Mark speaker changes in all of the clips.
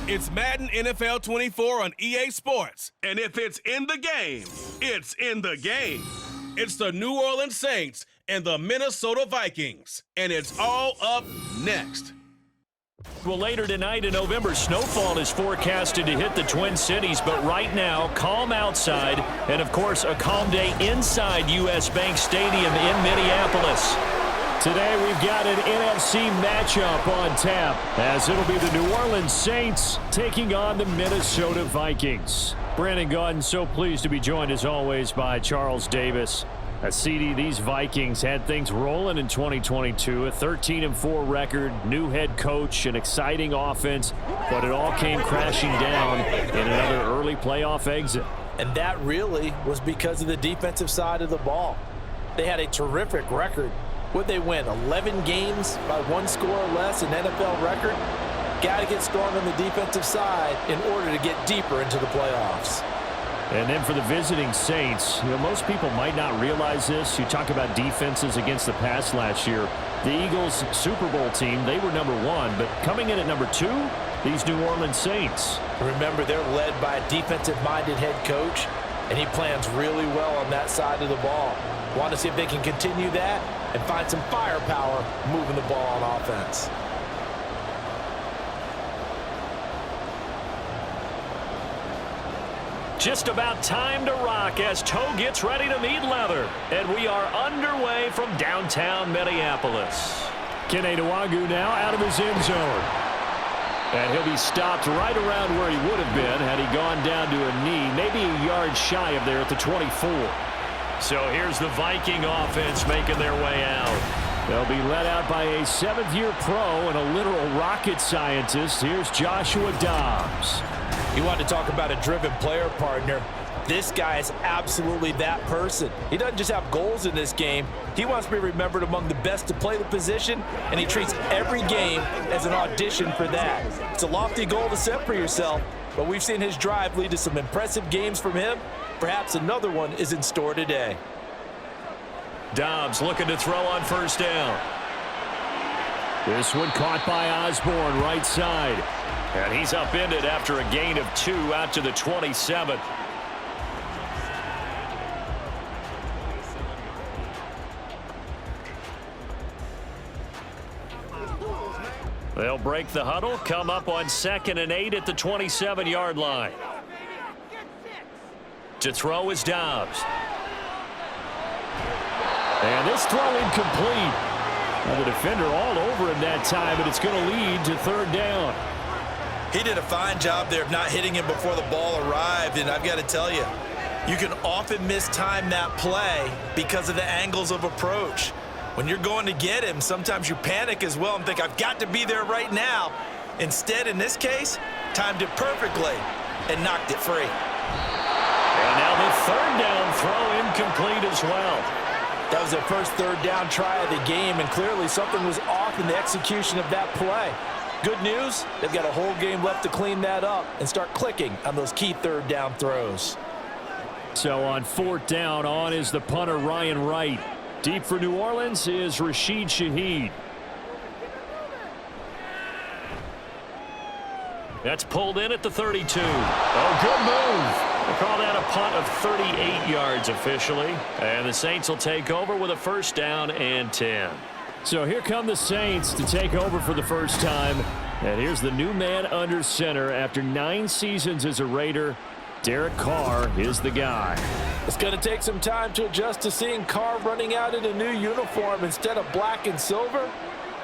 Speaker 1: It's Madden NFL 24 on EA Sports. And if it's in the game, it's in the game. It's the New Orleans Saints and the Minnesota Vikings. And it's all up next.
Speaker 2: Well, later tonight in November, snowfall is forecasted to hit the Twin Cities, but right now, calm outside, and of course, a calm day inside U.S. Bank Stadium in Minneapolis. Today, we've got an NFC matchup on tap, as it'll be the New Orleans Saints taking on the Minnesota Vikings. Brandon Gaudin, so pleased to be joined, as always, by Charles Davis. CD, these Vikings had things rolling in 2022, a 13-4 record, new head coach, an exciting offense, but it all came crashing down in another early playoff exit.
Speaker 3: And that really was because of the defensive side of the ball. They had a terrific record. Would they win 11 games by one score or less, an NFL record? Got to get strong on the defensive side in order to get deeper into the playoffs.
Speaker 2: And then for the visiting Saints, most people might not realize this. You talk about defenses against the pass last year. The Eagles Super Bowl team, they were number 1, but coming in at number 2, these New Orleans Saints.
Speaker 3: Remember, they're led by a defensive-minded head coach, and he plans really well on that side of the ball. Want to see if they can continue that and find some firepower moving the ball on offense.
Speaker 2: Just about time to rock as Toe gets ready to meet leather. And we are underway from downtown Minneapolis. Kene Nwangwu now out of his end zone. And he'll be stopped right around where he would have been had he gone down to a knee, maybe a yard shy of there at the 24. So here's the Viking offense making their way out. They'll be led out by a 7th-year pro and a literal rocket scientist. Here's Joshua Dobbs.
Speaker 3: You want to talk about a driven player partner. This guy is absolutely that person. He doesn't just have goals in this game. He wants to be remembered among the best to play the position, and he treats every game as an audition for that. It's a lofty goal to set for yourself, but we've seen his drive lead to some impressive games from him. Perhaps another one is in store today.
Speaker 2: Dobbs looking to throw on first down. This one caught by Osborne, right side. And he's upended after a gain of 2 out to the 27. They'll break the huddle, come up on 2nd and 8 at the 27-yard line. To throw is Dobbs. And this throw incomplete. Well, the defender all over him that time, but it's going to lead to 3rd down.
Speaker 3: He did a fine job there of not hitting him before the ball arrived, and I've got to tell you, you can often mistime that play because of the angles of approach. When you're going to get him, sometimes you panic as well and think, I've got to be there right now. Instead, in this case, timed it perfectly and knocked it free.
Speaker 2: And now the 3rd down throw incomplete as well.
Speaker 3: That was their first 3rd down try of the game, and clearly something was off in the execution of that play. Good news, they've got a whole game left to clean that up and start clicking on those key 3rd down throws.
Speaker 2: So on 4th down, on is the punter Ryan Wright. Deep for New Orleans is Rashid Shaheed. That's pulled in at the 32. Oh, good move. They call that a punt of 38 yards officially. And the Saints will take over with a 1st down and 10. So here come the Saints to take over for the first time. And here's the new man under center after 9 seasons as a Raider. Derek Carr is the guy.
Speaker 3: It's going to take some time to adjust to seeing Carr running out in a new uniform instead of black and silver.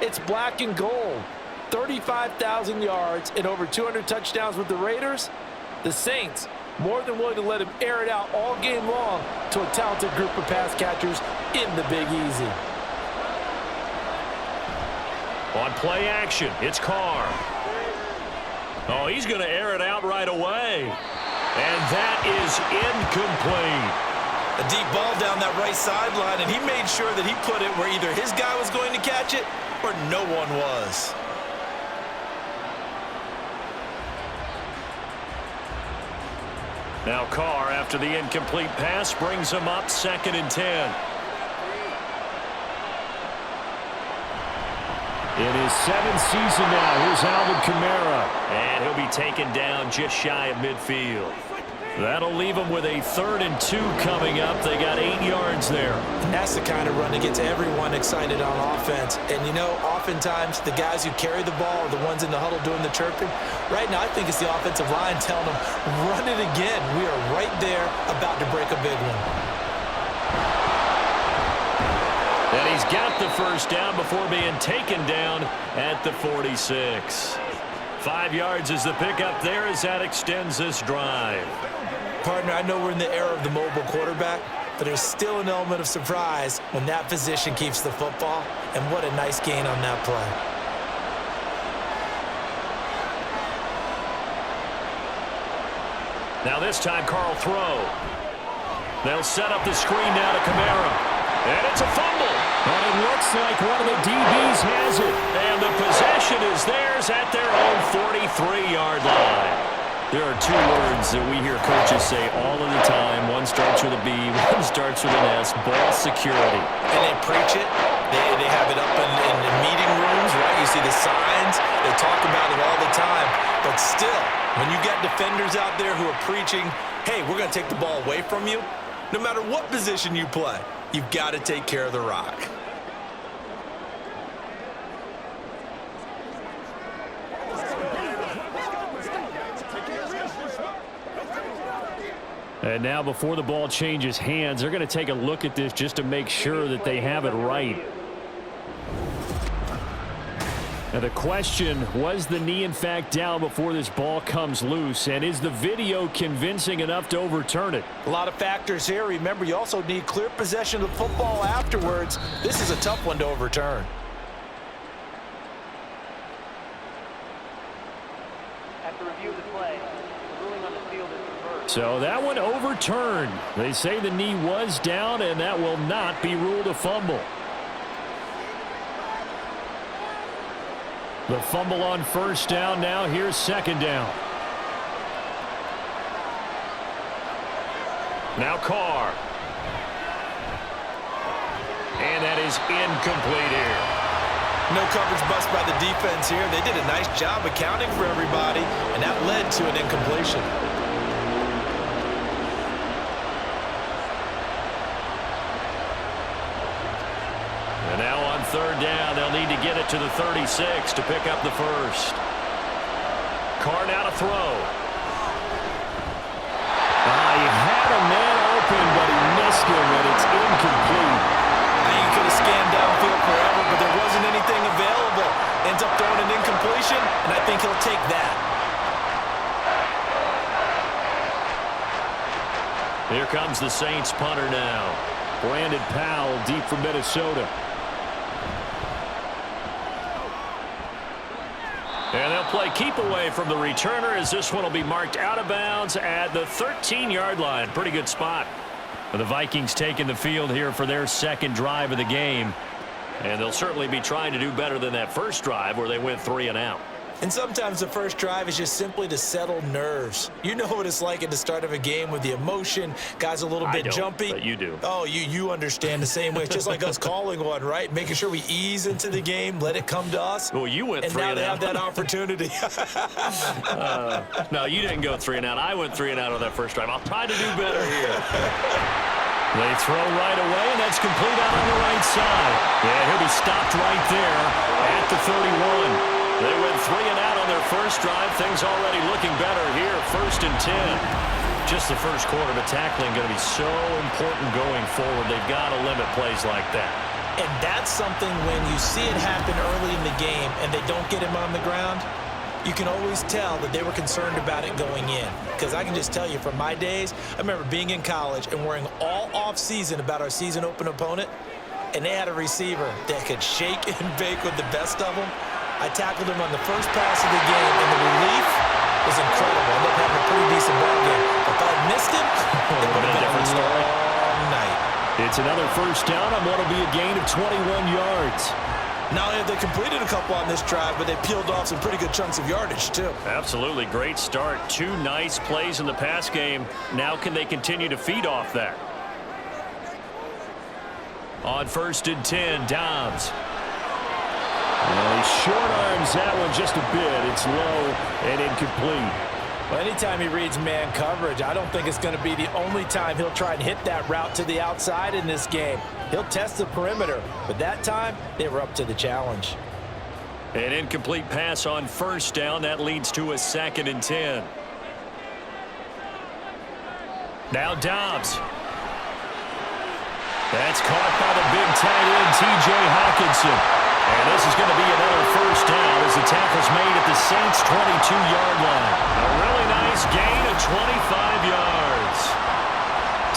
Speaker 3: It's black and gold. 35,000 yards and over 200 touchdowns with the Raiders. The Saints more than willing to let him air it out all game long to a talented group of pass catchers in the Big Easy.
Speaker 2: On play action, it's Carr. Oh, he's going to air it out right away. And that is incomplete.
Speaker 3: A deep ball down that right sideline, and he made sure that he put it where either his guy was going to catch it or no one was.
Speaker 2: Now Carr, after the incomplete pass, brings him up 2nd and 10. In his 7th season now, here's Alvin Kamara. And he'll be taken down just shy of midfield. That'll leave them with a 3rd and 2 coming up. They got 8 yards there.
Speaker 3: And that's the kind of run that gets everyone excited on offense. And, you know, oftentimes the guys who carry the ball are the ones in the huddle doing the chirping. Right now, I think it's the offensive line telling them, run it again. We are right there about to break a big one.
Speaker 2: And he's got the first down before being taken down at the 46. 5 yards is the pickup there as that extends this drive.
Speaker 3: Partner, I know we're in the era of the mobile quarterback, but there's still an element of surprise when that position keeps the football, and what a nice gain on that play.
Speaker 2: Now this time, Carl throw. They'll set up the screen now to Kamara. And it's a fumble. And it looks like one of the DBs has it. And the possession is theirs at their own 43-yard line. There are 2 words that we hear coaches say all of the time. One starts with a B, one starts with an S, ball security.
Speaker 3: And they preach it. They have it up in the meeting rooms, right? You see the signs. They talk about it all the time. But still, when you got defenders out there who are preaching, hey, we're going to take the ball away from you, no matter what position you play, you've got to take care of the rock.
Speaker 2: And now before the ball changes hands, they're going to take a look at this just to make sure that they have it right. Now the question, was the knee in fact down before this ball comes loose? And is the video convincing enough to overturn it?
Speaker 3: A lot of factors here. Remember, you also need clear possession of the football afterwards. This is a tough one to overturn.
Speaker 4: After review of the play, the ruling on the field is reversed.
Speaker 2: So that one overturned. They say the knee was down, and that will not be ruled a fumble. The fumble on first down. Now here's second down. Now Carr. And that is incomplete here.
Speaker 3: No coverage bust by the defense here. They did a nice job accounting for everybody, and that led to an incompletion.
Speaker 2: And now on third down, they'll need to get it to the 36 to pick up the first. Carr now to throw. He had a man open, but he missed him, and it's incomplete.
Speaker 3: You could have scanned downfield forever, but there wasn't anything available. Ends up throwing an incompletion, and I think he'll take that.
Speaker 2: Here comes the Saints punter now. Brandon Powell deep from Minnesota. And they'll play keep away from the returner as this one will be marked out of bounds at the 13-yard line. Pretty good spot. The Vikings taking the field here for their second drive of the game. And they'll certainly be trying to do better than that first drive where they went 3 and out.
Speaker 3: And sometimes the first drive is just simply to settle nerves. You know what it's like at the start of a game with the emotion. Guys a little bit jumpy.
Speaker 2: But you do.
Speaker 3: Oh, you understand the same way. It's just like us calling one, right? Making sure we ease into the game, let it come to us.
Speaker 2: Well, you went 3
Speaker 3: and out.
Speaker 2: And now
Speaker 3: they have that opportunity.
Speaker 2: No, you didn't go 3 and out. I went 3 and out on that first drive. I'll try to do better here. They throw right away, and that's complete out on the right side. Yeah, he'll be stopped right there at the 31. They went 3 and out on their first drive. Things already looking better here. 1st and 10. Just the first quarter, but tackling going to be so important going forward. They've got to limit plays like that.
Speaker 3: And that's something when you see it happen early in the game and they don't get him on the ground, you can always tell that they were concerned about it going in. Because I can just tell you from my days, I remember being in college and worrying all off-season about our season open opponent, and they had a receiver that could shake and bake with the best of them. I tackled him on the first pass of the game, and the relief was incredible. I ended up having a pretty decent ball game. If I had missed him, it would have been a different story. Night.
Speaker 2: It's another first down on what will be a gain of 21 yards.
Speaker 3: Not only have they completed a couple on this drive, but they peeled off some pretty good chunks of yardage, too.
Speaker 2: Absolutely. Great start. 2 nice plays in the pass game. Now can they continue to feed off that? On 1st and 10, Dobbs. And he short arms that one just a bit. It's low and incomplete.
Speaker 3: Well, anytime he reads man coverage, I don't think it's going to be the only time he'll try and hit that route to the outside in this game. He'll test the perimeter, but that time they were up to the challenge.
Speaker 2: An incomplete pass on first down. That leads to a 2nd and 10. Now Dobbs. That's caught by the big tight end, T.J. Hawkinson. And this is going to be another first down as the tackle's made at the Saints' 22-yard line. A really nice gain of 25 yards.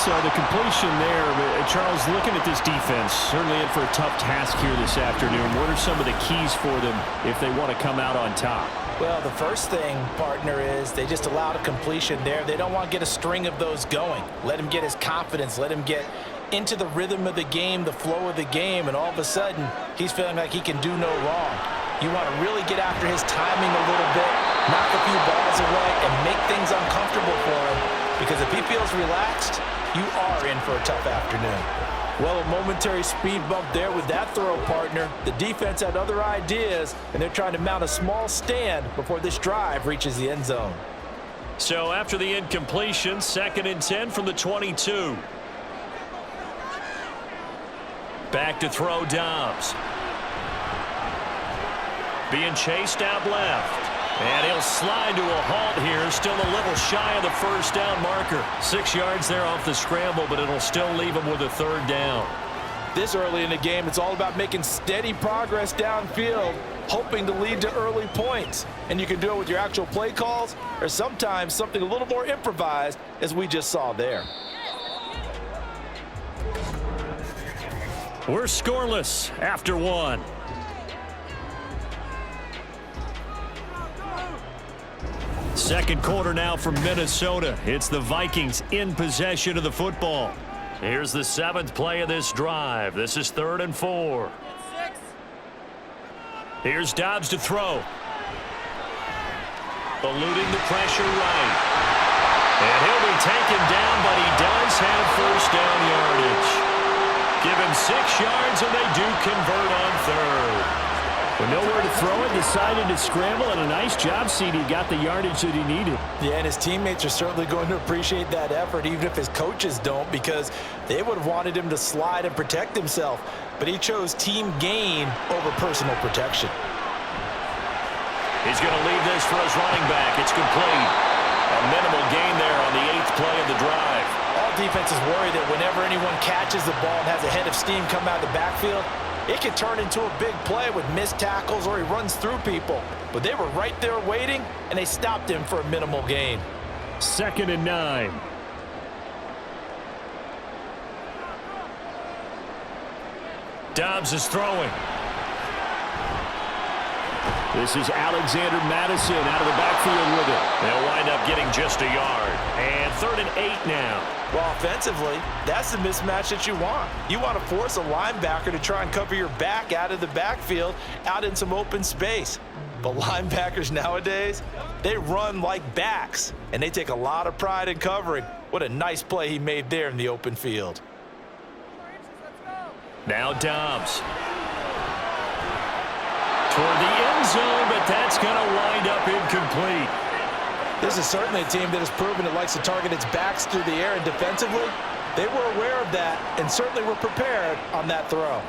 Speaker 5: So the completion there, Charles, looking at this defense, certainly in for a tough task here this afternoon. What are some of the keys for them if they want to come out on top?
Speaker 3: Well, the first thing, partner, is they just allowed a completion there. They don't want to get a string of those going. Let him get his confidence. Let him get into the rhythm of the game, the flow of the game, and all of a sudden, he's feeling like he can do no wrong. You want to really get after his timing a little bit, knock a few balls away, and make things uncomfortable for him, because if he feels relaxed, you are in for a tough afternoon. Well, a momentary speed bump there with that throw, partner. The defense had other ideas, and they're trying to mount a small stand before this drive reaches the end zone.
Speaker 2: So after the incompletion, 2nd and 10 from the 22. Back to throw Dobbs. Being chased out left. And he'll slide to a halt here. Still a little shy of the first down marker. 6 yards there off the scramble, but it'll still leave him with a 3rd down.
Speaker 3: This early in the game, it's all about making steady progress downfield, hoping to lead to early points. And you can do it with your actual play calls, or sometimes something a little more improvised, as we just saw there.
Speaker 2: We're scoreless after 1. Second quarter now from Minnesota. It's the Vikings in possession of the football. Here's the 7th play of this drive. This is 3rd and 4. Here's Dobbs to throw. Eluding the pressure right. And he'll be taken down, but he does have first down yardage. Give him 6 yards, and they do convert on 3rd.
Speaker 5: With nowhere to throw it, decided to scramble, and a nice job, CD. Got the yardage that he needed.
Speaker 3: Yeah, and his teammates are certainly going to appreciate that effort, even if his coaches don't, because they would have wanted him to slide and protect himself. But he chose team gain over personal protection.
Speaker 2: He's going to leave this for his running back. It's complete. A minimal gain there on the 8th play of the drive.
Speaker 3: All defenses worry that whenever anyone catches the ball and has a head of steam come out of the backfield, it can turn into a big play with missed tackles or he runs through people. But they were right there waiting, and they stopped him for a minimal gain.
Speaker 5: 2nd and 9.
Speaker 2: Dobbs is throwing.
Speaker 5: This is Alexander Madison out of the backfield with it.
Speaker 2: They'll wind up getting just a yard. And 3rd and 8 now.
Speaker 3: Well, offensively, that's the mismatch that you want. You want to force a linebacker to try and cover your back out of the backfield, out in some open space. But linebackers nowadays, they run like backs, and they take a lot of pride in covering. What a nice play he made there in the open field.
Speaker 2: Now Dobbs. Toward the end zone, but that's going to wind up incomplete.
Speaker 3: This is certainly a team that has proven it likes to target its backs through the air, and defensively, they were aware of that and certainly were prepared on that throw.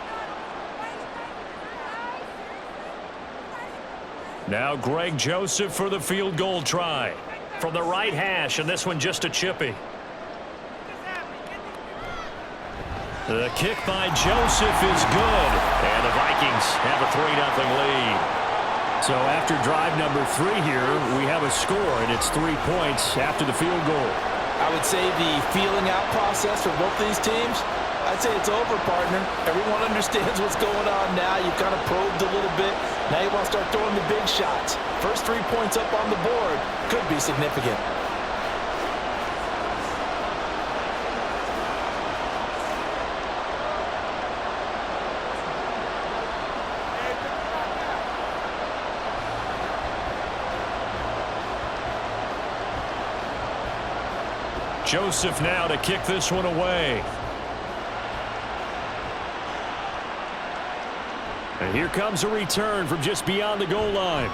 Speaker 2: Now Greg Joseph for the field goal try. From the right hash, and this one just a chippy. The kick by Joseph is good, and the Vikings have a 3-0 lead.
Speaker 5: So after drive number 3 here, we have a score, and it's 3 points after the field goal.
Speaker 3: I would say the feeling out process for both these teams, I'd say it's over, partner. Everyone understands what's going on now. You've kind of probed a little bit. Now you want to start throwing the big shots. First 3 points up on the board could be significant.
Speaker 2: Joseph now to kick this one away. And here comes a return from just beyond the goal line.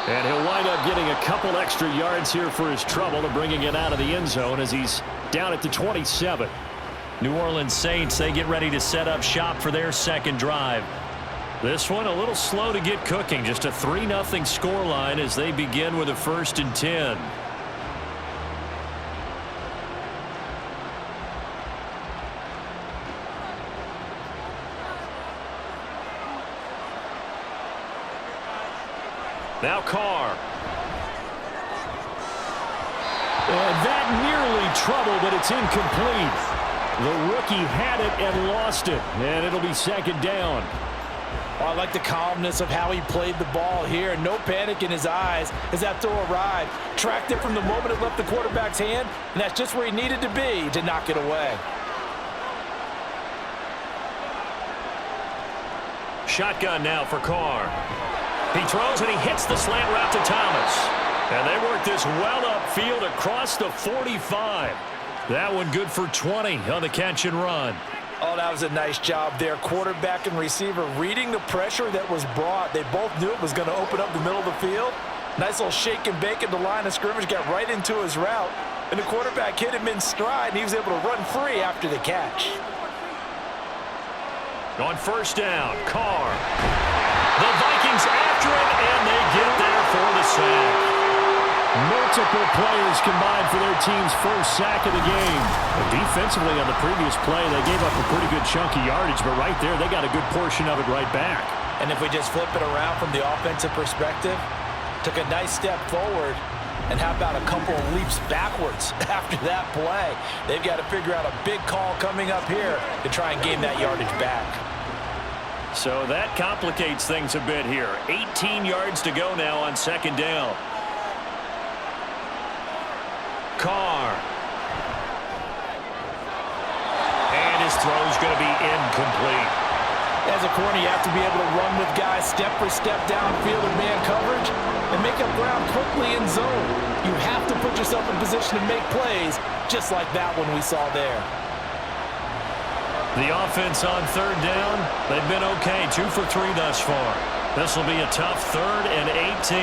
Speaker 2: And he'll wind up getting a couple extra yards here for his trouble and bringing it out of the end zone as he's down at the 27.
Speaker 6: New Orleans Saints, they get ready to set up shop for their second drive.
Speaker 2: This one a little slow to get cooking. Just a 3-0 scoreline as they begin with a 1st and 10. Now Carr. And that nearly trouble, but it's incomplete. The rookie had it and lost it, and it'll be 2nd down.
Speaker 3: Oh, I like the calmness of how he played the ball here. No panic in his eyes as that throw arrived. Tracked it from the moment it left the quarterback's hand, and that's just where he needed to be to knock it away.
Speaker 2: Shotgun now for Carr. He throws and he hits the slant route to Thomas. And they work this well upfield across the 45. That one good for 20 on the catch and run.
Speaker 3: Oh, that was a nice job there. Quarterback and receiver reading the pressure that was brought. They both knew it was going to open up the middle of the field. Nice little shake and bake at the line of scrimmage, got right into his route. And the quarterback hit him in stride, and he was able to run free after the catch.
Speaker 2: On 1st down, Carr. The Vikings after him, and they get there for the sack. Multiple players combined for their team's 1st sack of the game. And defensively on the previous play, they gave up a pretty good chunk of yardage, but right there, they got a good portion of it right back.
Speaker 3: And if we just flip it around from the offensive perspective, took a nice step forward, and how about a couple of leaps backwards after that play? They've got to figure out a big call coming up here to try and gain that yardage back.
Speaker 2: So that complicates things a bit here. 18 yards to go now on 2nd down. Carr. And his throw's going to be incomplete.
Speaker 3: As a corner, you have to be able to run with guys step for step downfield in man coverage and make up ground quickly in zone. You have to put yourself in position to make plays just like that one we saw there.
Speaker 2: The offense on 3rd down, they've been okay, 2 for 3 thus far. This will be a tough 3rd and 18.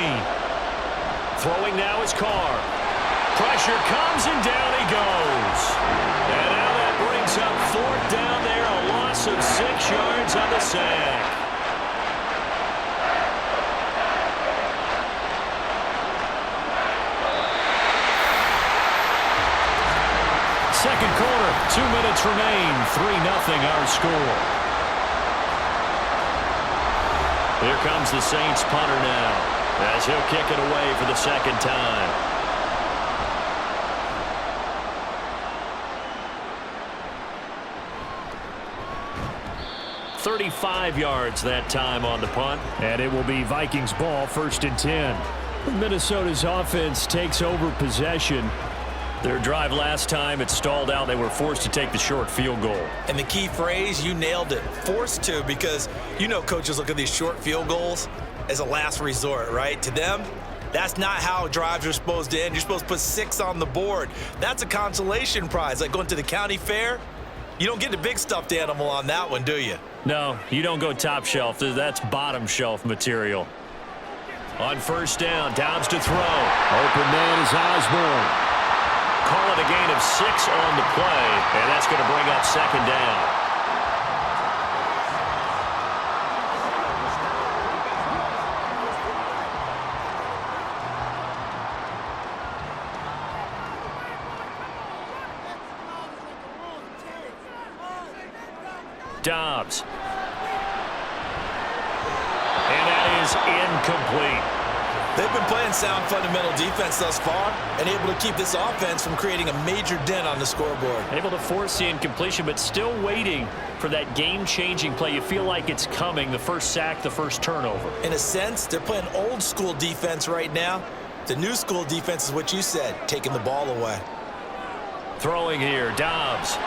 Speaker 2: Throwing now is Carr. Pressure comes and down he goes. And now that brings up 4th down there, a loss of 6 yards on the sack. Second quarter, 2 minutes remain, 3-0 our score. Here comes the Saints punter now, as he'll kick it away for the 2nd time. "35 yards that time on the punt, and it will be Vikings ball, 1st and 10. Minnesota's offense takes over possession. Their drive last time, it stalled out. They were forced to take the short field goal.
Speaker 3: And the key phrase, you nailed it, forced to, because you know coaches look at these short field goals as a last resort, right? To them, that's not how drives are supposed to end. You're supposed to put 6 on the board. That's a consolation prize, like going to the county fair. You don't get the big stuffed animal on that one, do you?
Speaker 2: No, you don't go top shelf. That's bottom shelf material. On 1st down, Dobbs to throw. Open man is Osborne. Call it a gain of 6 on the play, and that's going to bring up 2nd down. Dobbs. And that is incomplete.
Speaker 3: They've been playing sound fundamental defense thus far and able to keep this offense from creating a major dent on the scoreboard.
Speaker 2: Able to force the incompletion, but still waiting for that game-changing play. You feel like it's coming, the first sack, the first turnover.
Speaker 3: In a sense, they're playing old-school defense right now. The new school defense is what you said, taking the ball away.
Speaker 2: Throwing here, Dobbs.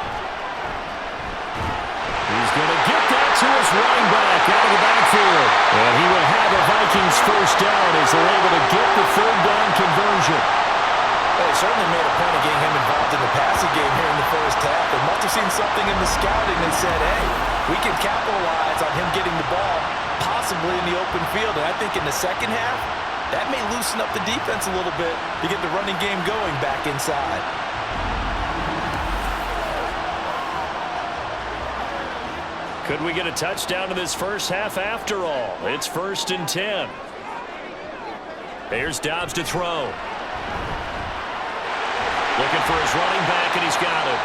Speaker 2: He's going to get that to his running back out of the backfield. And he will have a Vikings 1st down as they're able to get the 3rd down conversion.
Speaker 3: They certainly made a point of getting him involved in the passing game here in the 1st half. They must have seen something in the scouting and said, hey, we can capitalize on him getting the ball aggressively in the open field. And I think in the second half, that may loosen up the defense a little bit to get the running game going back inside.
Speaker 2: Could we get a touchdown in this first half after all? It's 1st and 10. Here's Dobbs to throw. Looking for his running back, and he's got it.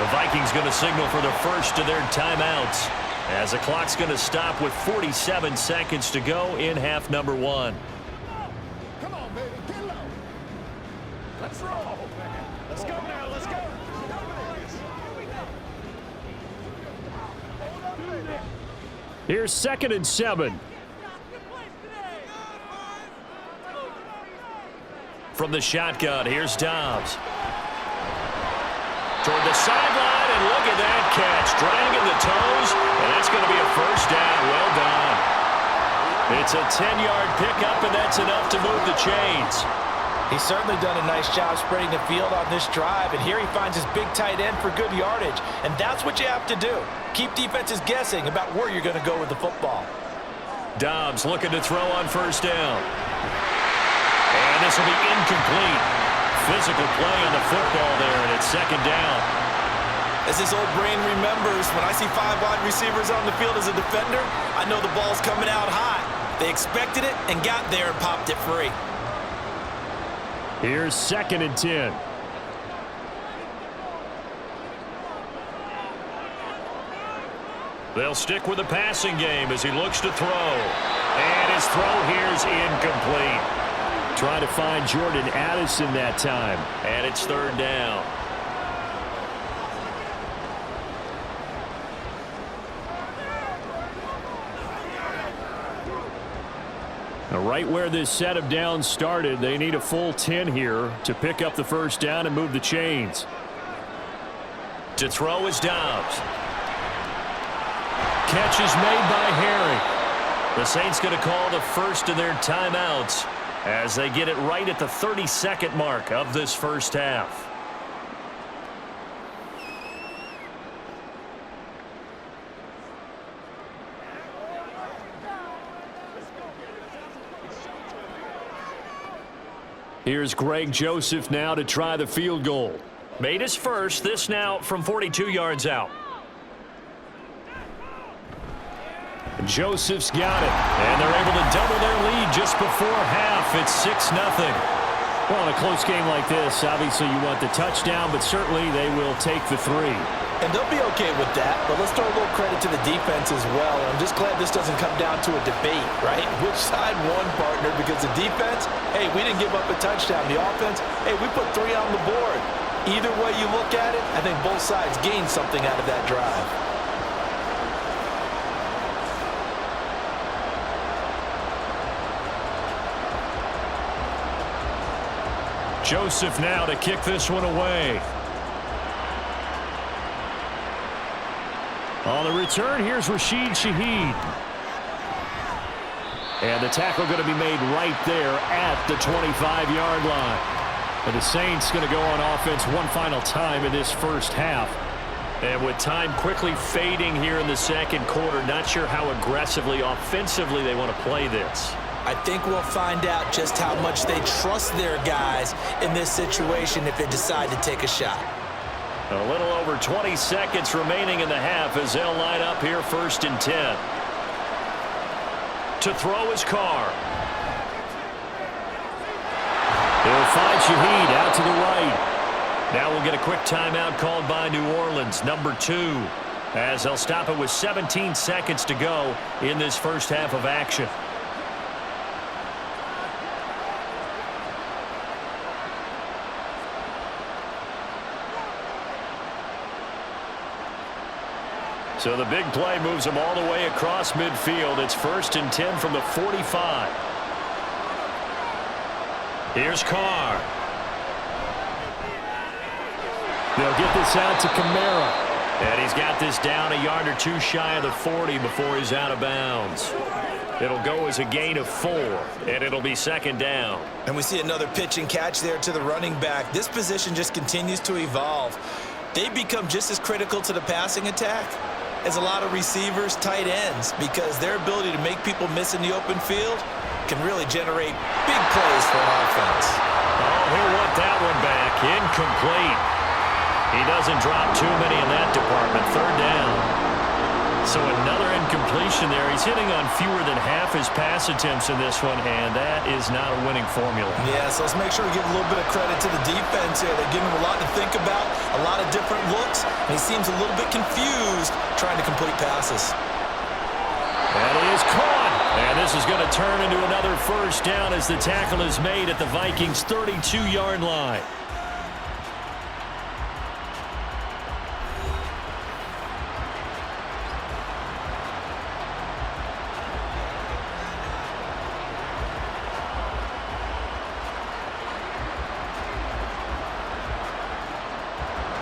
Speaker 2: The Vikings going to signal for the first of their timeouts as the clock's going to stop with 47 seconds to go in half number 1.
Speaker 7: Come on, baby, get low. Let's roll. Let's go now, let's go.
Speaker 5: Here's 2nd and 7.
Speaker 2: From the shotgun, here's Dobbs. Toward the sideline, and look at that catch. Dragging the toes, and that's going to be a first down. Well done. It's a 10-yard pickup, and that's enough to move the chains.
Speaker 3: He's certainly done a nice job spreading the field on this drive, and here he finds his big tight end for good yardage. And that's what you have to do. Keep defenses guessing about where you're going to go with the football.
Speaker 2: Dobbs looking to throw on first down. And this will be incomplete. Physical play on the football there, and it's 2nd down.
Speaker 3: As his old brain remembers, when I see 5 wide receivers on the field as a defender, I know the ball's coming out high. They expected it and got there and popped it free.
Speaker 5: Here's 2nd and 10.
Speaker 2: They'll stick with the passing game as he looks to throw. And his throw here is incomplete.
Speaker 5: Trying to find Jordan Addison that time.
Speaker 2: And it's 3rd down.
Speaker 5: Now, right where this set of downs started, they need a full 10 here to pick up the first down and move the chains.
Speaker 2: To throw is Dobbs. Catch is made by Herring. The Saints going to call the first of their timeouts as they get it right at the 32nd mark of this first half.
Speaker 5: Here's Greg Joseph now to try the field goal.
Speaker 2: Made his first, this now from 42 yards out.
Speaker 5: Joseph's got it, and they're able to double their lead just before half. It's 6-0. Well, in a close game like this, obviously you want the touchdown, but certainly they will take the 3.
Speaker 3: And they'll be okay with that, but let's throw a little credit to the defense as well. I'm just glad this doesn't come down to a debate, right? Which side won, partner? Because the defense, hey, we didn't give up a touchdown. The offense, hey, we put 3 on the board. Either way you look at it, I think both sides gained something out of that drive.
Speaker 2: Joseph now to kick this one away.
Speaker 5: On the return, here's Rashid Shaheed. And the tackle going to be made right there at the 25-yard line. And the Saints going to go on offense one final time in this first half.
Speaker 2: And with time quickly fading here in the second quarter, not sure how aggressively, offensively they want to play this.
Speaker 3: I think we'll find out just how much they trust their guys in this situation if they decide to take a shot.
Speaker 2: A little over 20 seconds remaining in the half as they'll line up here 1st and 10. To throw is Carr.
Speaker 5: He'll find Shaheed out to the right.
Speaker 2: Now we'll get a quick timeout called by New Orleans, number 2, as they'll stop it with 17 seconds to go in this first half of action. So the big play moves them all the way across midfield. It's 1st and 10 from the 45. Here's Carr.
Speaker 5: They'll get this out to Kamara.
Speaker 2: And he's got this down a yard or 2 shy of the 40 before he's out of bounds. It'll go as a gain of 4, and it'll be 2nd down.
Speaker 3: And we see another pitch and catch there to the running back. This position just continues to evolve. They become just as critical to the passing attack is a lot of receivers, tight ends, because their ability to make people miss in the open field can really generate big plays for an offense.
Speaker 2: Oh, he'll want that one back. Incomplete. He doesn't drop too many in that department. Third down. So another incompletion there. He's hitting on fewer than half his pass attempts in this one, and that is not a winning formula.
Speaker 3: Yeah, so let's make sure we give a little bit of credit to the defense here. They're giving him a lot to think about, a lot of different looks, and he seems a little bit confused trying to complete passes.
Speaker 2: That is caught. And this is going to turn into another first down as the tackle is made at the Vikings' 32-yard line.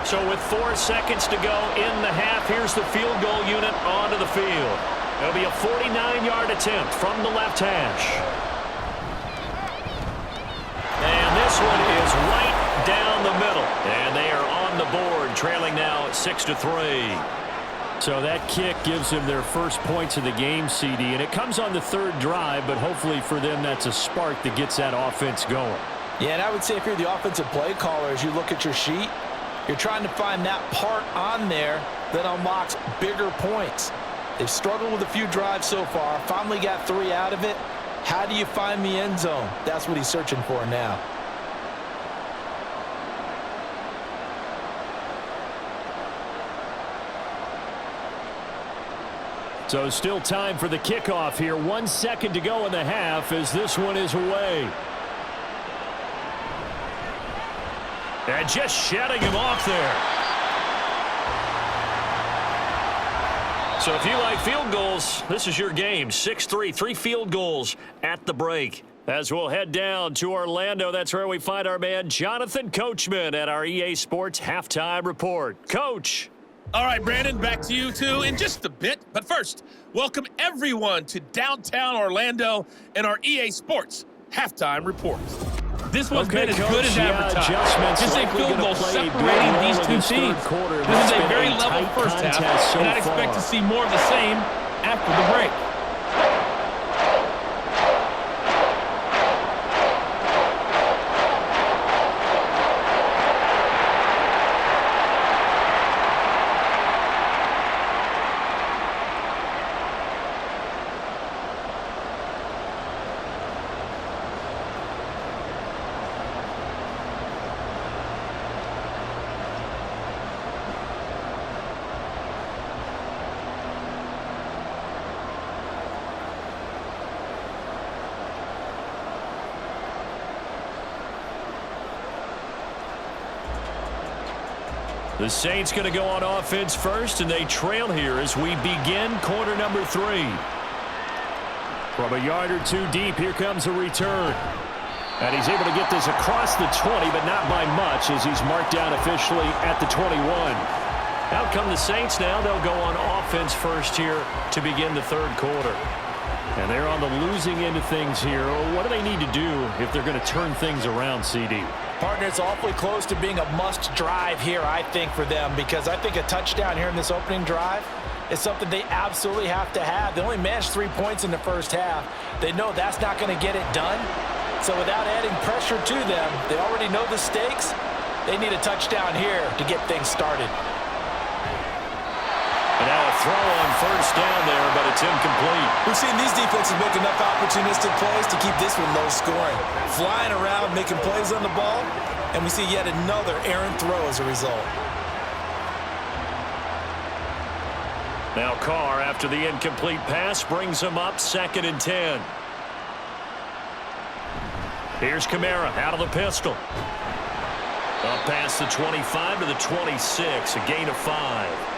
Speaker 2: So with 4 seconds to go in the half, here's the field goal unit onto the field. It'll be a 49-yard attempt from the left hash. And this one is right down the middle. And they are on the board, trailing now 6-3. So that kick gives them their first points of the game, CD. And it comes on the third drive, but hopefully for them that's a spark that gets that offense going.
Speaker 3: Yeah, and I would say if you're the offensive play caller, as you look at your sheet, you're trying to find that part on there that unlocks bigger points. They've struggled with a few drives so far, finally got 3 out of it. How do you find the end zone? That's what he's searching for now.
Speaker 2: So still time for the kickoff here. 1 second to go in the half as this one is away. And just shedding him off there. So if you like field goals, this is your game. 6-3, 3 field goals at the break. As we'll head down to Orlando, that's where we find our man Jonathan Coachman at our EA Sports Halftime Report. Coach.
Speaker 8: All right, Brandon, back to you two in just a bit. But first, welcome everyone to downtown Orlando and our EA Sports Halftime Report. This one's been as good as advertised. Just a field goal separating these two teams. This is a very level first half, and I'd expect to see more of the same after the break.
Speaker 2: The Saints going to go on offense first, and they trail here as we begin quarter number 3. From a yard or two deep, here comes a return. And he's able to get this across the 20, but not by much as he's marked down officially at the 21. Out come the Saints now. They'll go on offense first here to begin the third quarter. And they're on the losing end of things here. What do they need to do if they're going to turn things around, CD?
Speaker 3: Partner, it's awfully close to being a must drive here, I think, for them, because I think a touchdown here in this opening drive is something they absolutely have to have. They only managed 3 points in the first half. They know that's not going to get it done. So without adding pressure to them, they already know the stakes. They need a touchdown here to get things started.
Speaker 2: And now a throw on first down there, but it's incomplete.
Speaker 3: We've seen these defenses make enough opportunistic plays to keep this one low scoring. Flying around, making plays on the ball, and we see yet another errant throw as a result.
Speaker 2: Now Carr, after the incomplete pass, brings him up 2nd and 10. Here's Kamara out of the pistol. Up past the 25 to the 26, a gain of 5.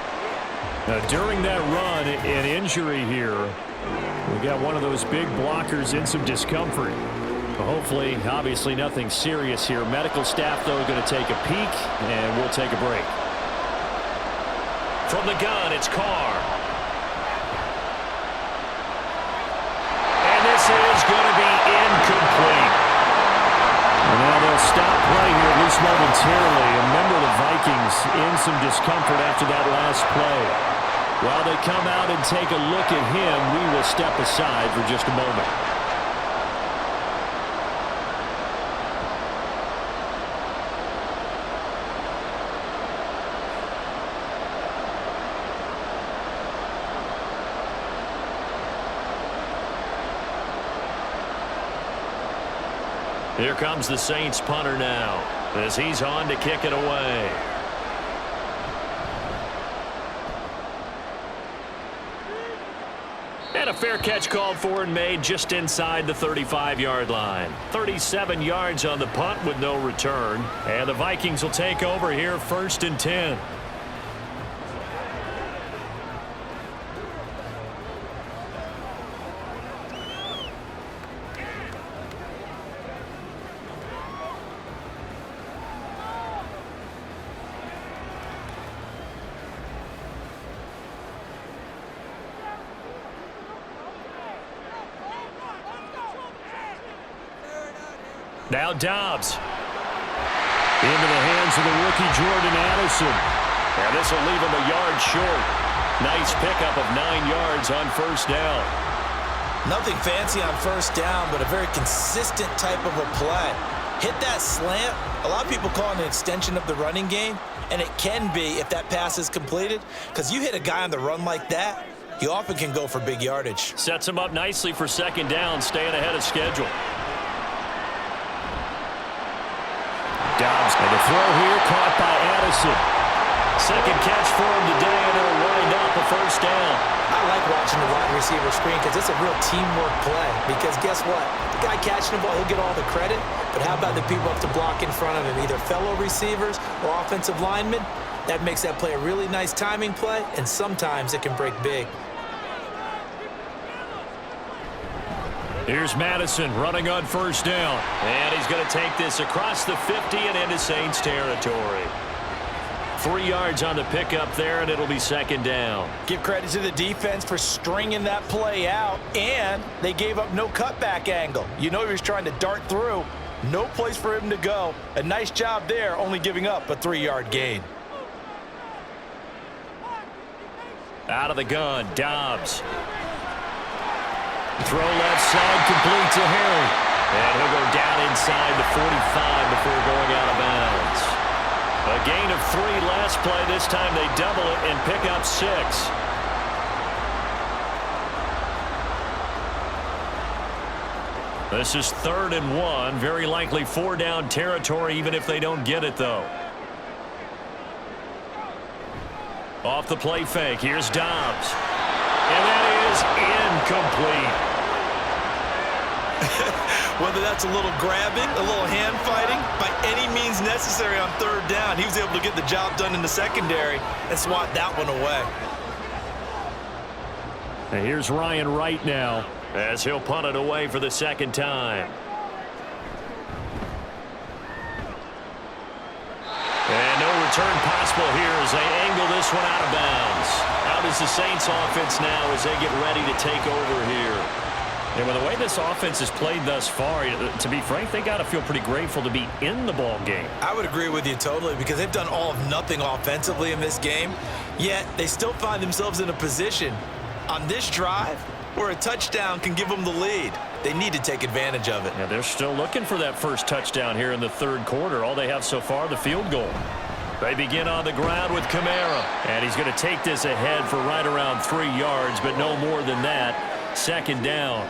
Speaker 2: Now, during that run, an injury here. We got one of those big blockers in some discomfort. Hopefully, obviously, nothing serious here. Medical staff, though, going to take a peek, and we'll take a break. From the gun, it's Carr. And this is going to be incomplete. And now they'll stop play here, at least momentarily. A member of the Vikings in some discomfort after that last play. While they come out and take a look at him, we will step aside for just a moment. Here comes the Saints punter now as he's on to kick it away. And a fair catch called for and made just inside the 35-yard line. 37 yards on the punt with no return. And the Vikings will take over here 1st and 10. Now Dobbs. Into the hands of the rookie Jordan Addison. And this will leave him a yard short. Nice pickup of 9 yards on 1st down.
Speaker 3: Nothing fancy on 1st down, but a very consistent type of a play. Hit that slant. A lot of people call it an extension of the running game, and it can be if that pass is completed, because you hit a guy on the run like that, you often can go for big yardage.
Speaker 2: Sets him up nicely for 2nd down, staying ahead of schedule. Dobbs, and the throw here caught by Addison. 2nd catch for him today, and it'll wind up a 1st down.
Speaker 3: I like watching the wide receiver screen because it's a real teamwork play. Because guess what? The guy catching the ball, he'll get all the credit. But how about the people up to block in front of him, either fellow receivers or offensive linemen? That makes that play a really nice timing play, and sometimes it can break big.
Speaker 2: Here's Madison running on 1st down. And he's going to take this across the 50 and into Saints territory. 3 yards on the pickup there, and it'll be 2nd down.
Speaker 3: Give credit to the defense for stringing that play out, and they gave up no cutback angle. You know he was trying to dart through. No place for him to go. A nice job there, only giving up a 3-yard gain.
Speaker 2: Out of the gun, Dobbs. Throw left side, complete to Harry. And he'll go down inside the 45 before going out of bounds. A gain of 3 last play. This time they double it and pick up 6. This is 3rd and 1. Very likely 4-down territory, even if they don't get it, though. Off the play fake. Here's Dobbs. And that is incomplete.
Speaker 3: Whether that's a little grabbing, a little hand fighting, by any means necessary on 3rd down, he was able to get the job done in the secondary and swat that one away.
Speaker 2: And here's Ryan Wright now as he'll punt it away for the 2nd time. And no return possible here as they angle this one out of bounds. Out is the Saints offense now as they get ready to take over here. And with the way this offense has played thus far, to be frank, they got to feel pretty grateful to be in the ball game.
Speaker 3: I would agree with you totally because they've done all of nothing offensively in this game, yet they still find themselves in a position on this drive where a touchdown can give them the lead. They need to take advantage of it.
Speaker 2: Yeah, they're still looking for that first touchdown here in the 3rd quarter. All they have so far, the field goal. They begin on the ground with Kamara, and he's going to take this ahead for right around 3 yards, but no more than that. 2nd down.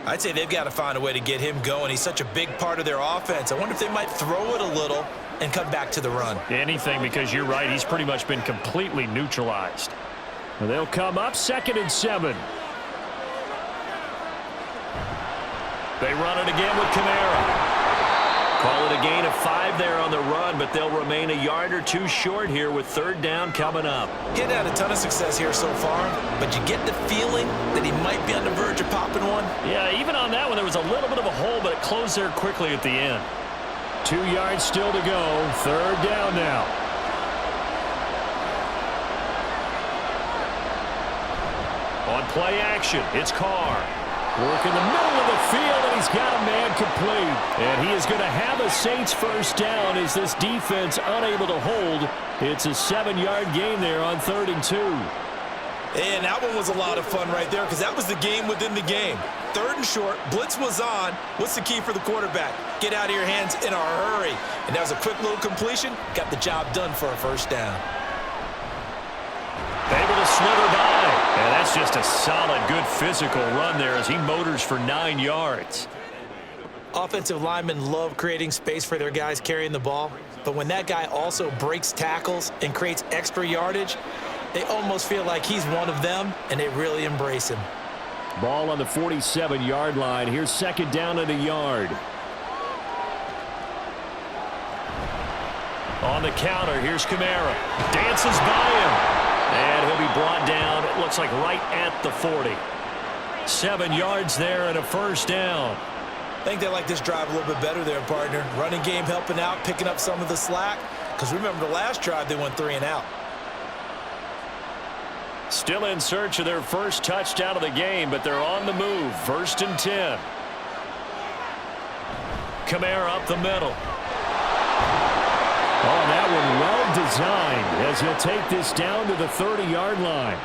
Speaker 3: I'd say they've got to find a way to get him going. He's such a big part of their offense. I wonder if they might throw it a little and come back to the run.
Speaker 2: Anything, because you're right, he's pretty much been completely neutralized. And they'll come up 2nd and 7. They run it again with Kamara. Call it a gain of 5 there on the run, but they'll remain a yard or 2 short here with 3rd down coming up.
Speaker 3: Getting had a ton of success here so far, but you get the feeling that he might be on the verge of popping one.
Speaker 2: Yeah, even on that one, there was a little bit of a hole, but it closed there quickly at the end. 2 yards still to go. 3rd down now. On play action, it's Carr. Work in the middle of the field, and he's got a man complete. And he is going to have a Saints 1st down as this defense unable to hold. It's a 7-yard gain there on 3rd and 2.
Speaker 3: And that one was a lot of fun right there because that was the game within the game. 3rd and short, blitz was on. What's the key for the quarterback? Get out of your hands in a hurry. And that was a quick little completion. Got the job done for a first down.
Speaker 2: Able to slither by. And that's just a solid, good physical run there as he motors for 9 yards.
Speaker 3: Offensive linemen love creating space for their guys carrying the ball. But when that guy also breaks tackles and creates extra yardage, they almost feel like he's one of them, and they really embrace him.
Speaker 5: Ball on the 47-yard line. Here's 2nd down and a yard.
Speaker 2: On the counter, here's Kamara. Dances by him. And he'll be brought down, it looks like right at the 40. 7 yards there and a first down.
Speaker 3: I think they like this drive a little bit better there, partner. Running game helping out, picking up some of the slack. Because remember the last drive, they went 3 and out.
Speaker 2: Still in search of their first touchdown of the game, but they're on the move. 1st and 10. Kamara up the middle.
Speaker 5: Oh, that one well designed as he'll take this down to the 30-yard line.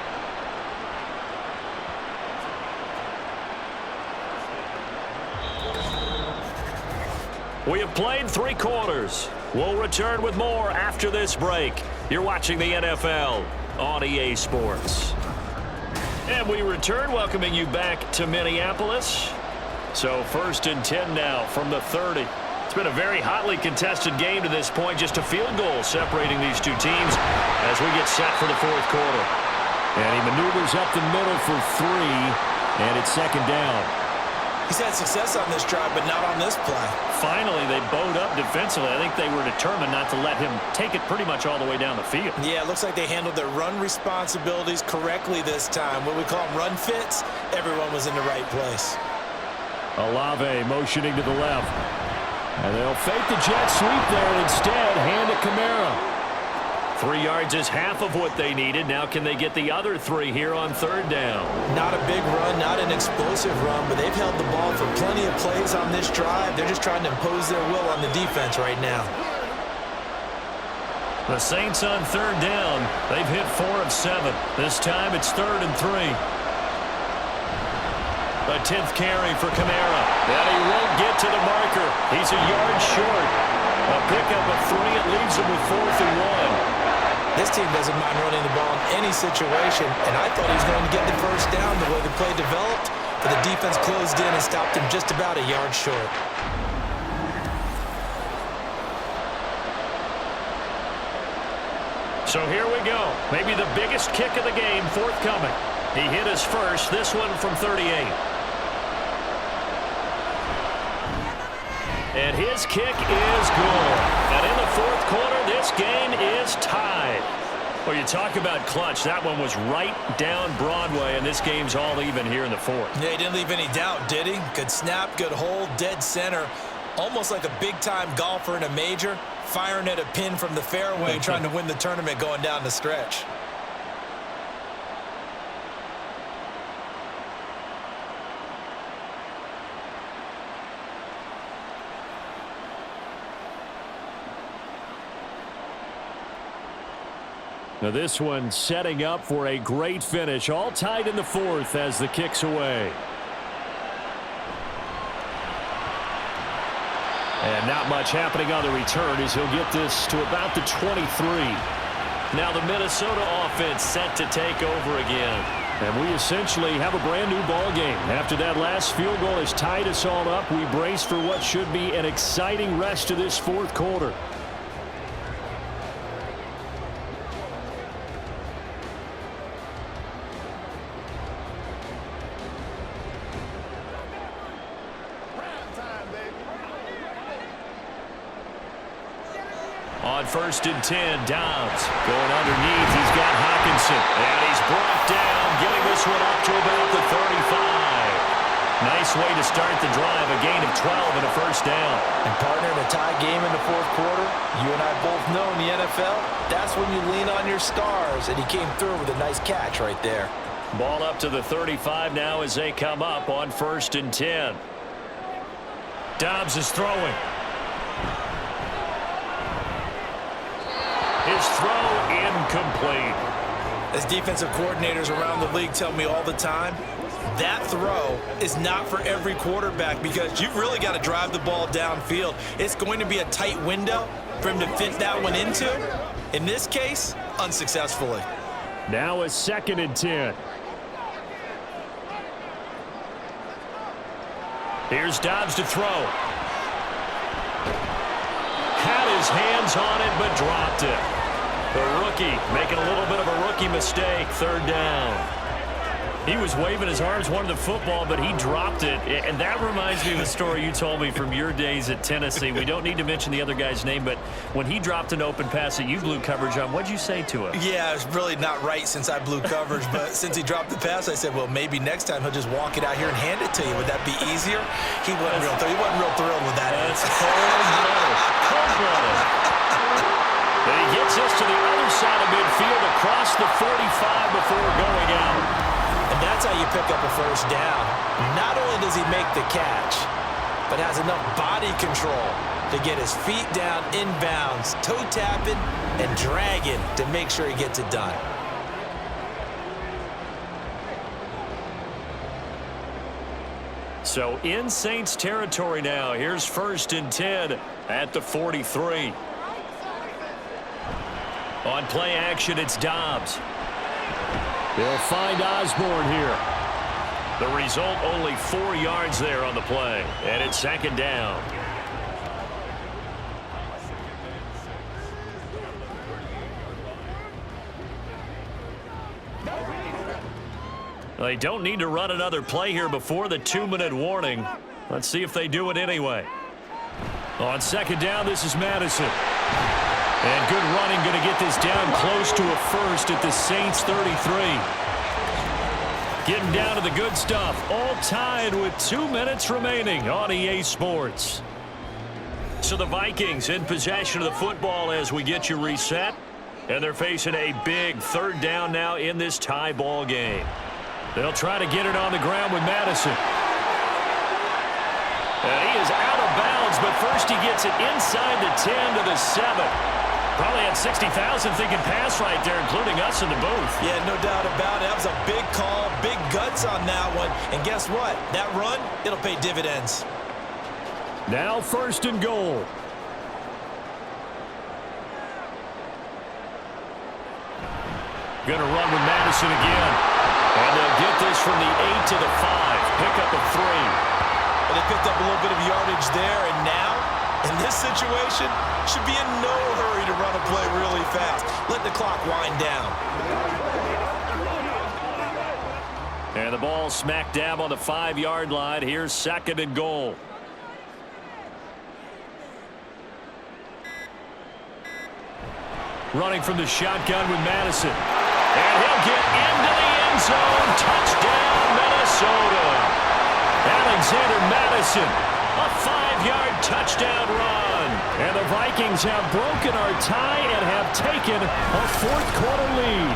Speaker 2: We have played 3 quarters. We'll return with more after this break. You're watching the NFL on EA Sports. And we return, welcoming you back to Minneapolis. So 1st and 10 now from the 30. It's been a very hotly contested game to this point. Just a field goal separating these two teams as we get set for the 4th quarter.
Speaker 5: And he maneuvers up the middle for 3, and it's 2nd down.
Speaker 3: He's had success on this drive, but not on this play.
Speaker 2: Finally, they bowed up defensively. I think they were determined not to let him take it pretty much all the way down the field.
Speaker 3: Yeah, it looks like they handled their run responsibilities correctly this time. What we call them run fits, everyone was in the right place.
Speaker 5: Olave motioning to the left. And they'll fake the jet sweep there and instead hand it Kamara.
Speaker 2: 3 yards is half of what they needed. Now can they get the other 3 here on 3rd down?
Speaker 3: Not a big run, not an explosive run, but they've held the ball for plenty of plays on this drive. They're just trying to impose their will on the defense right now.
Speaker 2: The Saints on 3rd down. They've hit 4 of 7. This time it's 3rd and 3. The 10th carry for Kamara. And he won't get to the marker. He's a yard short. A pickup of 3. It leaves him with 4th and 1.
Speaker 3: This team doesn't mind running the ball in any situation, and I thought he was going to get the first down the way the play developed, but the defense closed in and stopped him just about a yard short.
Speaker 2: So here we go. Maybe the biggest kick of the game forthcoming. He hit his first, this one from 38. And his kick is good. And in the 4th quarter, this game is tied. Well, you talk about clutch. That one was right down Broadway, and this game's all even here in the 4th.
Speaker 3: Yeah, he didn't leave any doubt, did he? Good snap, good hold, dead center. Almost like a big-time golfer in a major, firing at a pin from the fairway, trying to win the tournament going down the stretch.
Speaker 5: Now this one setting up for a great finish. All tied in the 4th as the kick's away. And not much happening on the return as he'll get this to about the 23.
Speaker 2: Now the Minnesota offense set to take over again.
Speaker 5: And we essentially have a brand new ball game. After that last field goal has tied us all up, we brace for what should be an exciting rest of this 4th quarter.
Speaker 2: On 1st and 10, Downs going underneath. He's got Hawkinson, and he's brought down, getting this one up to about the 35. Nice way to start the drive, a gain of 12 and a first down.
Speaker 3: And partner, in a tie game in the 4th quarter, you and I both know in the NFL, that's when you lean on your stars, and he came through with a nice catch right there.
Speaker 2: Ball up to the 35 now as they come up on 1st and 10. Dobbs is throwing. His throw incomplete.
Speaker 3: As defensive coordinators around the league tell me all the time, that throw is not for every quarterback because you've really got to drive the ball downfield. It's going to be a tight window for him to fit that one into. In this case, unsuccessfully.
Speaker 5: Now a 2nd and 10.
Speaker 2: Here's Dobbs to throw. Had his hands on it, but dropped it. The rookie making a little bit of a rookie mistake. 3rd down. He was waving his arms, wanted the football, but he dropped it. And that reminds me of a story you told me from your days at Tennessee. We don't need to mention the other guy's name, but when he dropped an open pass that you blew coverage on, what'd you say to him?
Speaker 3: Yeah, it's really not right since I blew coverage, but since he dropped the pass, I said, well, maybe next time he'll just walk it out here and hand it to you. Would that be easier? He wasn't real thrilled with that.
Speaker 2: That's cold-blooded. Cold-blooded. And he gets us to the other side of midfield across the 45 before going out.
Speaker 3: And that's how you pick up a 1st down. Not only does he make the catch, but has enough body control to get his feet down inbounds, toe tapping and dragging to make sure he gets it done.
Speaker 2: So in Saints territory now. Here's 1st and 10 at the 43. On play action, it's Dobbs.
Speaker 5: They'll find Osborne here.
Speaker 2: The result, only 4 yards there on the play. And it's 2nd down. They don't need to run another play here before the 2-minute warning. Let's see if they do it anyway. On 2nd down, this is Madison. And good running, going to get this down close to a 1st at the Saints 33. Getting down to the good stuff, all tied with 2 minutes remaining on EA Sports. So the Vikings in possession of the football as we get you reset. And they're facing a big 3rd down now in this tie ball game. They'll try to get it on the ground with Madison. And he is out of bounds, but first he gets it inside the 10 to the 7. Probably had 60,000 thinking pass right there, including us in the booth.
Speaker 3: Yeah, no doubt about it. That was a big call, big guts on that one. And guess what? That run, it'll pay dividends.
Speaker 5: Now 1st and goal.
Speaker 2: Going to run with Madison again. And they'll get this from the 8 to the 5. Pick up a 3.
Speaker 3: Well, they picked up a little bit of yardage there, and now, in this situation, should be in no hurry to run a play really fast. Let the clock wind down.
Speaker 2: And the ball smack dab on the 5-yard line. Here's 2nd and goal. Running from the shotgun with Madison. And he'll get into the end zone. Touchdown, Minnesota. Alexander Madison, a 5-yard touchdown run. And the Vikings have broken our tie and have taken a 4th quarter lead.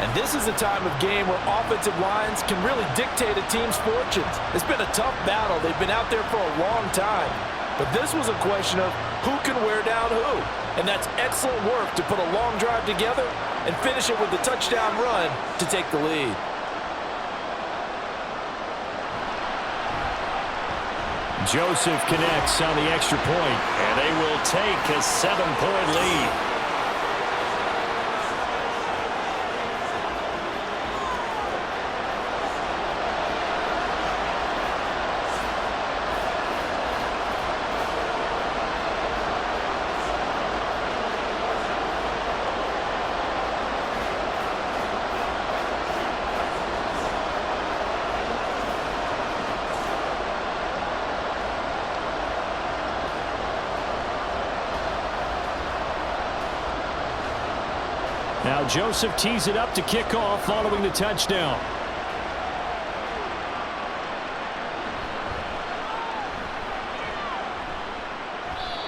Speaker 3: And this is a time of game where offensive lines can really dictate a team's fortunes. It's been a tough battle. They've been out there for a long time. But this was a question of who can wear down who. And that's excellent work to put a long drive together and finish it with a touchdown run to take the lead.
Speaker 5: Joseph connects on the extra point.
Speaker 2: And they will take a 7-point lead.
Speaker 5: Now Joseph tees it up to kick off following the touchdown.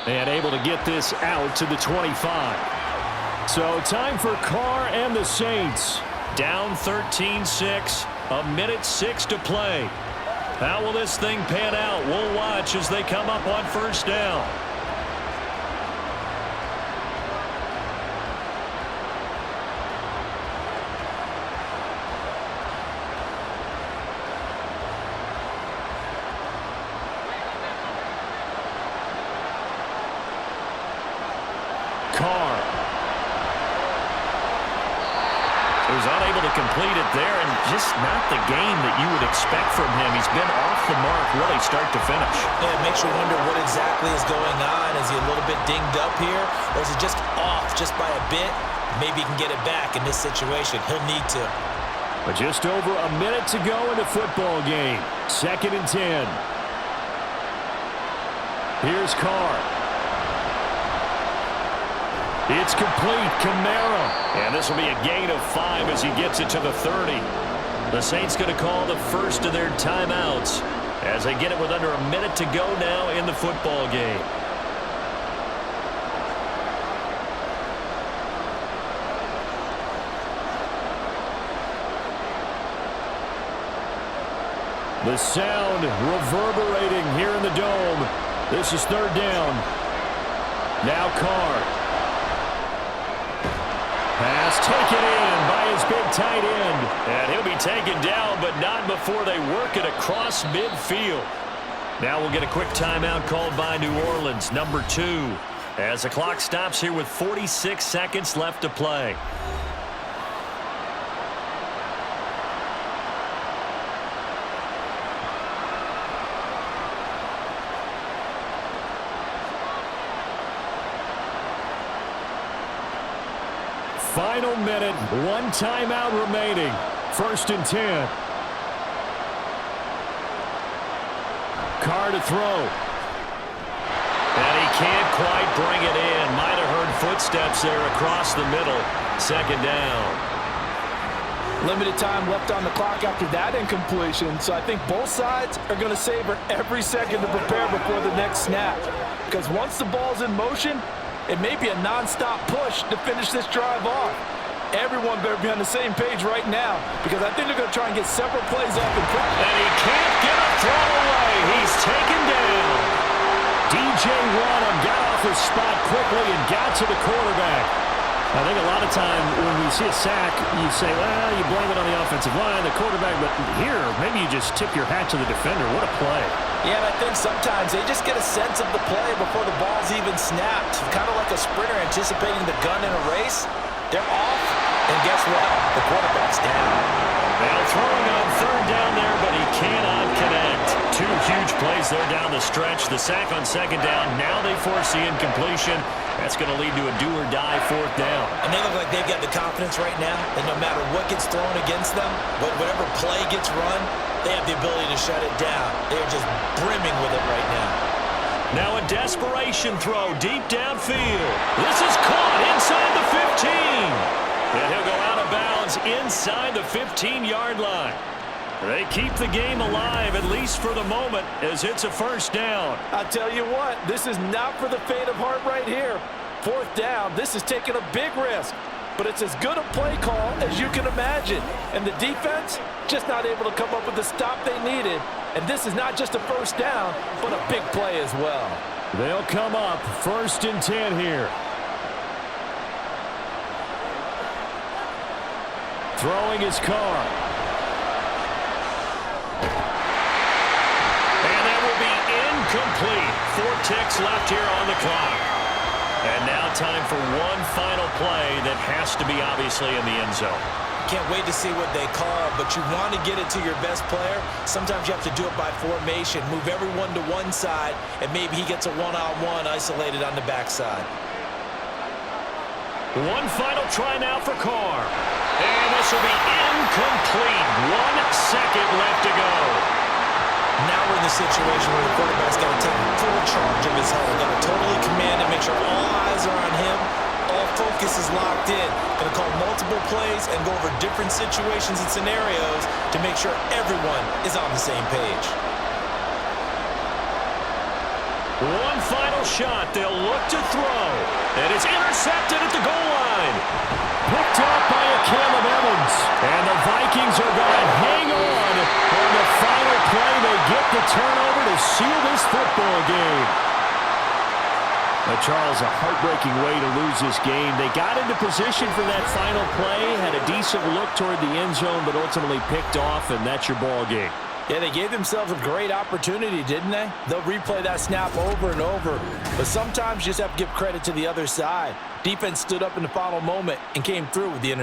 Speaker 5: And able to get this out to the 25. So time for Carr and the Saints.
Speaker 2: Down 13-6, 1:06 to play. How will this thing pan out? We'll watch as they come up on 1st down. was unable to complete it there, and just not the game that you would expect from him. He's been off the mark really start to finish.
Speaker 3: Yeah, it makes you wonder what exactly is going on. Is he a little bit dinged up here, or is it just off just by a bit? Maybe he can get it back in this situation. He'll need to.
Speaker 5: But just over a minute to go in the football game. 2nd and 10. Here's Carr. It's complete. Kamara. And this will be a gain of 5 as he gets it to the 30. The Saints going to call the first of their timeouts as they get it with under a minute to go now in the football game. The sound reverberating here in the dome. This is 3rd down. Now Carr. Pass taken in by his big tight end. And he'll be taken down, but not before they work it across midfield. Now we'll get a quick timeout called by New Orleans, number 2. As the clock stops here with 46 seconds left to play. Final minute, 1 timeout remaining. 1st and 10. Carr to throw. And he can't quite bring it in. Might have heard footsteps there across the middle. 2nd down.
Speaker 3: Limited time left on the clock after that incompletion, so I think both sides are going to savor every second to prepare before the next snap. Because once the ball's in motion, it may be a non-stop push to finish this drive off. Everyone better be on the same page right now, because I think they're going to try and get several plays off in front.
Speaker 2: And he can't get a throw away. He's taken down.
Speaker 5: DJ Wonnum got off his spot quickly and got to the quarterback. I think a lot of time when we see a sack, you say, well, you blame it on the offensive line, the quarterback, but here, maybe you just tip your hat to the defender. What a play.
Speaker 3: Yeah, and I think sometimes they just get a sense of the play before the ball's even snapped. Kind of like a sprinter anticipating the gun in a race. They're off, and guess what? The quarterback's down.
Speaker 2: Now throwing on 3rd down there, but he cannot connect. 2 huge plays there down the stretch. The sack on 2nd down. Now they force the incompletion. That's going to lead to a do-or-die 4th down.
Speaker 3: And they look like they've got the confidence right now that no matter what gets thrown against them, whatever play gets run, they have the ability to shut it down. They're just brimming with it right now.
Speaker 2: Now a desperation throw deep downfield. This is caught inside the 15. And he'll go out of bounds inside the 15-yard line. They keep the game alive, at least for the moment, as it's a 1st down.
Speaker 3: I'll tell you what, this is not for the faint of heart right here. 4th down, this is taking a big risk. But it's as good a play call as you can imagine. And the defense, just not able to come up with the stop they needed. And this is not just a 1st down, but a big play as well.
Speaker 5: They'll come up 1st and 10 here. Throwing his Carr.
Speaker 2: Incomplete. 4 ticks left here on the clock. And now time for one final play that has to be obviously in the end zone.
Speaker 3: Can't wait to see what they call, but you want to get it to your best player. Sometimes you have to do it by formation. Move everyone to one side, and maybe he gets a one-on-one isolated on the backside.
Speaker 2: One final try now for Carr. And this will be incomplete. 1 second left to go.
Speaker 3: Now we're in the situation where the quarterback's got to take full charge of his huddle. Got to totally command it, make sure all eyes are on him. All focus is locked in. Going to call multiple plays and go over different situations and scenarios to make sure everyone is on the same page.
Speaker 2: One final shot. They'll look to throw. And it's intercepted at the goal line.
Speaker 5: Picked up by a Caleb Evans. And the Vikings are going to hang on the final play. They get the turnover to seal this football game. Now, Charles, a heartbreaking way to lose this game. They got into position for that final play, had a decent look toward the end zone, but ultimately picked off, and that's your ball game.
Speaker 3: Yeah, they gave themselves a great opportunity, didn't they? They'll replay that snap over and over. But sometimes you just have to give credit to the other side. Defense stood up in the final moment and came through with the interception.